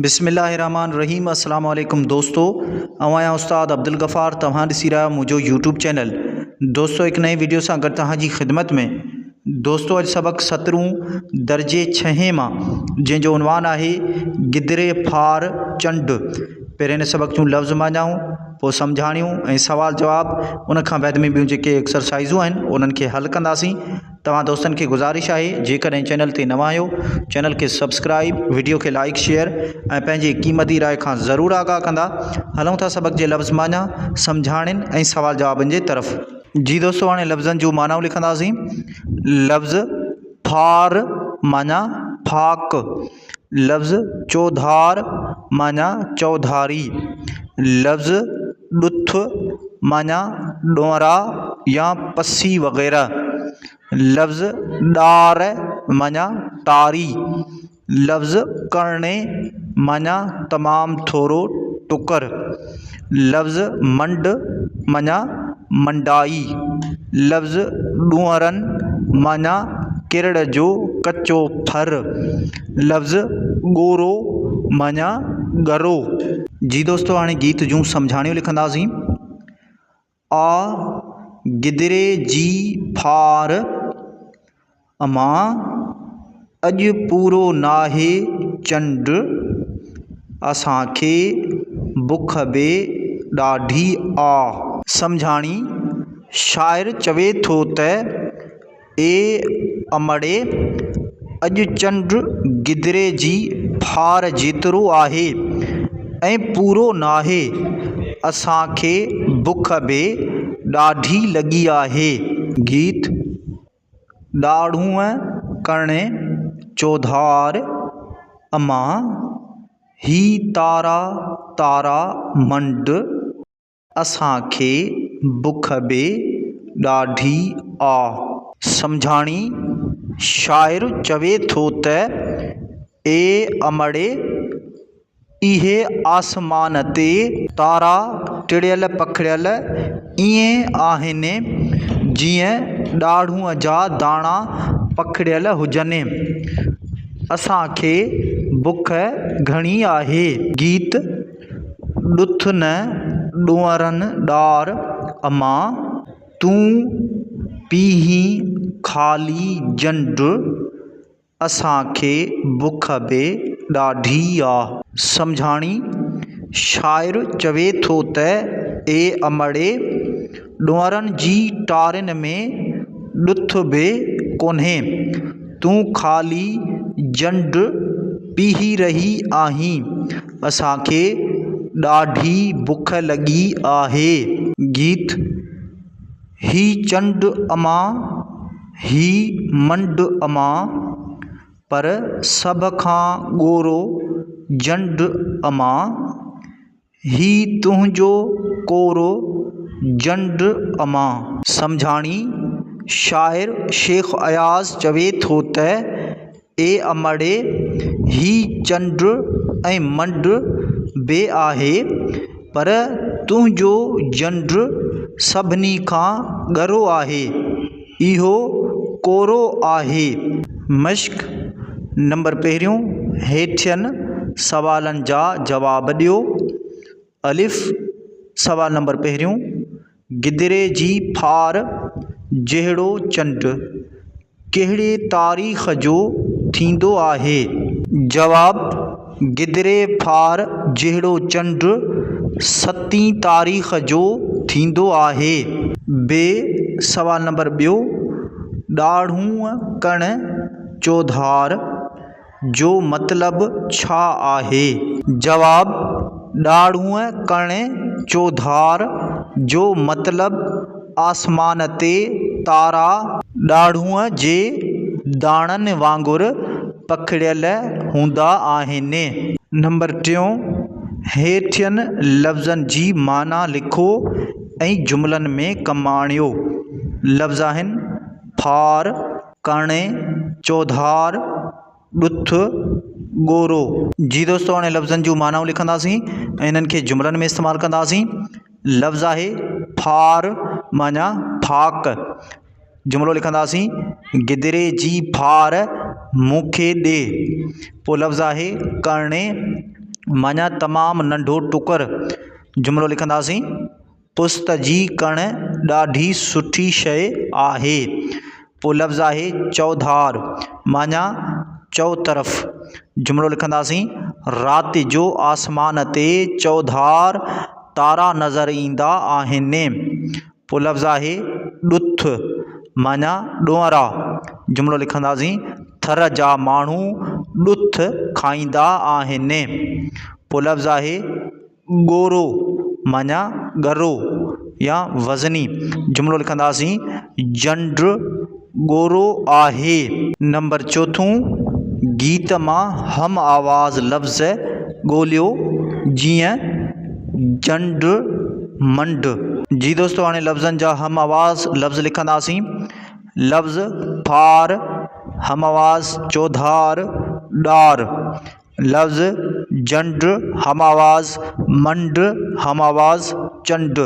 बिस्मिल्लाहिर्रहमानिर्रहीम। अस्सलाम वालेकुम दोस्तों, आया उस्ताद अब्दुल गफ़ार तव्हां ॾिसी रहा मुझो यूट्यूब चैनल। दोस्तों एक नई वीडियो से अगर तव्हां जी खिदमत में। दोस्तों अज सबक 17 दर्जे 6 मां जंहिंजो उनवान है गिदरे फार चंड। पहिरें इन सबक जूं लफ़्ज़ माञाऊं, पोइ सम्झाणियूं ऐं सवाल जवाब उन खां बैदि में ॿियूं जेके एक्सरसाइज़ूं आहिनि उन्हनि खे हल कंदासीं। तव्हां दोस्तनि खे गुज़ारिश है जेकॾहिं चैनल ते नवां आहियो चैनल के सब्सक्राइब, वीडियो के लाइक शेयर ऐं पंहिंजी क़ीमती राय खां ज़रूरु आगाह कंदा। हलूं था सबक जे लफ़्ज़ माना सम्झाणनि ऐं सवाल जवाबनि जे तरफ़। जी दोस्तों हाणे लफ़्ज़नि जूं मानाऊं लिखंदासीं। लफ़्ज़ फार माना फाक, लफ़्ज़ चौधार माना चौधारी, लफ़्ज़ ॾुथ माना ॾोंरा या पसी वग़ैरह, लफ़्ज़ ॾार माना टारी, लफ़्ज़ करणे माना तमाम थोरो टुकर, लफ़्ज़ मंड माना मंडाई, लफ़्ज़ ॾूंहरन माना किरड़ जो कच्चो फर, लफ़्ज़ गोरो माना गरो। जी दोस्तों हाणे गीत जूं सम्झाणियूं लिखंदासीं। आ गिदरे जी फार अमां अॼु पूरो नाहे चंड, असांखे बुख बे ॾाढी आ। सम्झाणी। शाइर चवे थो त ए अमड़े अॼु चंड गिदरे जी फार जेतिरो आहे ऐं पूरो नाहे, असांखे बुख बे ॾाढी लॻी आहे। गीत। ॾाढ़ूअ करणे चौधार अमां ही तारा तारा मंड, असांखे बुख बे ॾाढी आ। सम्झाणी। शाइर चवे थो त ए अमड़े इहे आसमान ते तारा टिड़ियल पखिड़ियल ईअं आहिनि जीअं ॾाढ़ूअ जा दाणा पखिड़ियल हुजनि, असांखे बुख घणी आहे। गीत। ॾुथ न ॾूंहरनि ॾार अमां तूं पीहीं ख़ाली जंड, असांखे बुख बे ॾाढी आ। सम्झाणी। शाइर चवे थो त ए अमड़े ॾूंहरनि जी टारिन में ॾुथ बे कोन्हे, तूं ख़ाली जंड पीही रही आहीं, असांखे ॾाढी बुख लॻी आहे। गीत। ही चंड अमां ही मंड अमां, पर सभ खां ॻोरो जंड अमां, ही तुंहिंजो कोरो जंड अमां। सम्झाणी। शाइर शेख अयाज़ चवे थो त ए अमड़े ही चंड ऐं मंड बे आहे, पर तुंहिंजो जंड सभिनी खां ॻरो आहे, इहो कोरो आहे। मश्क। नंबर पहिरियों हेठियनि सवालनि जा जवाब ॾियो। अलिफ। सवाल नंबर पहिरियों, गिदरे जी फार जहिड़ो चंड कहिड़े तारीख़ जो थींदो आहे? जवाब। गिदरे फार जहिड़ो चंड 7 तारीख़ जो थींदो आहे। बे। सवाल नंबर ॿियो, ॾाढ़ूअ कण चौधार जो मतिलबु छा आहे? जवाब। ॾाढ़ूअ कण चौधार जो मतिलबु आसमान ते तारा ॾाढ़ूअ जे दाणनि वांगुरु पखिड़ियल हूंदा आहिनि। नंबर टियों, हेठियनि लफ़्ज़नि जी माना लिखो ऐं जुमलनि में कमु आणियो। लफ़्ज़ आहिनि फार, करणे, चौधार, ॾुथ, ॻोरो। जी दोस्तों हाणे लफ़्ज़नि जूं मानाऊं लिखंदासीं ऐं इन्हनि खे जुमलनि में इस्तेमालु कंदासीं। लफ़्ज़ आहे फार माना फाक। जुमिलो लिखंदासीं गिदरे जी फार मूंखे ॾे। पोइ लफ़्ज़ आहे करणे माना तमामु नंढो टुकर। जुमिलो लिखंदासीं पुस्त जी कण ॾाढी सुठी शइ आहे। पोइ लफ़्ज़ आहे चौधार, माना चौतरफ़। जुमिलो लिखंदासीं राति जो आसमान ते चौधार तारा नज़र ईंदा आहिनि। पोइ लफ़्ज़ आहे ॾुथ, माना ॾुअंरा। जुमिलो लिखंदासीं थर जा माण्हू ॾुथ खाईंदा आहिनि। पोइ लफ़्ज़ आहे ॻोरो, माना ॻरो या वज़नी। जुमिलो लिखंदासीं झंड ॻोरो आहे। नंबर चोथों, गीत मां हम आवाज़ लफ़्ज़ ॻोल्हियो जीअं झंड मंड। जी दोस्तों, हाणे लफ़्ज़नि जा हम आवाज़ लफ़्ज़ लिखंदासीं। लफ़्ज़ फार, हम आवाज़ चौधार ॾार। लफ़्ज़ झंड, हम आवाज़ मंड, हम आवाज़ चंड।